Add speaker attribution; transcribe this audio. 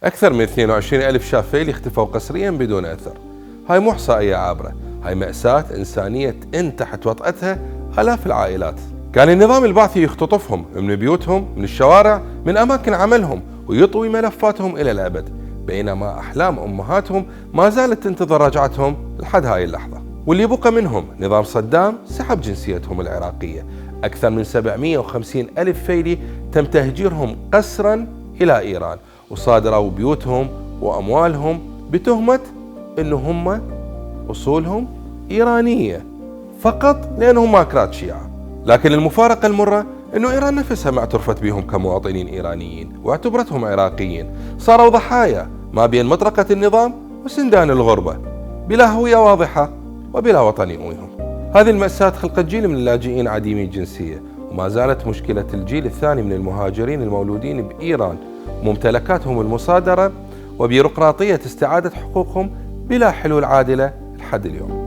Speaker 1: أكثر من 22 ألف شاب فيلي اختفوا قسريا بدون أثر. هاي مو إحصائية عابرة، هاي مأساة إنسانية انتحت وطأتها آلاف العائلات. كان النظام البعثي يختطفهم من بيوتهم، من الشوارع، من أماكن عملهم، ويطوي ملفاتهم إلى الأبد، بينما أحلام أمهاتهم ما زالت تنتظر رجعتهم لحد هاي اللحظة. واللي بقى منهم نظام صدام سحب جنسيتهم العراقية. أكثر من 750 ألف فيلي تم تهجيرهم قسرا إلى إيران، وصادروا بيوتهم وأموالهم بتهمة إنه هم أصولهم إيرانية فقط لأنهم ماكرات شيعة. لكن المفارقة المرة إنه إيران نفسها ما اعترفت بهم كمواطنين إيرانيين واعتبرتهم عراقيين. صاروا ضحايا ما بين مطرقة النظام وسندان الغربة، بلا هوية واضحة وبلا وطن يؤويهم. هذه المأساة خلقت جيل من اللاجئين عديمي الجنسية، وما زالت مشكلة الجيل الثاني من المهاجرين المولودين بإيران ممتلكاتهم المصادرة وبيروقراطية استعادة حقوقهم بلا حلول عادلة لحد اليوم.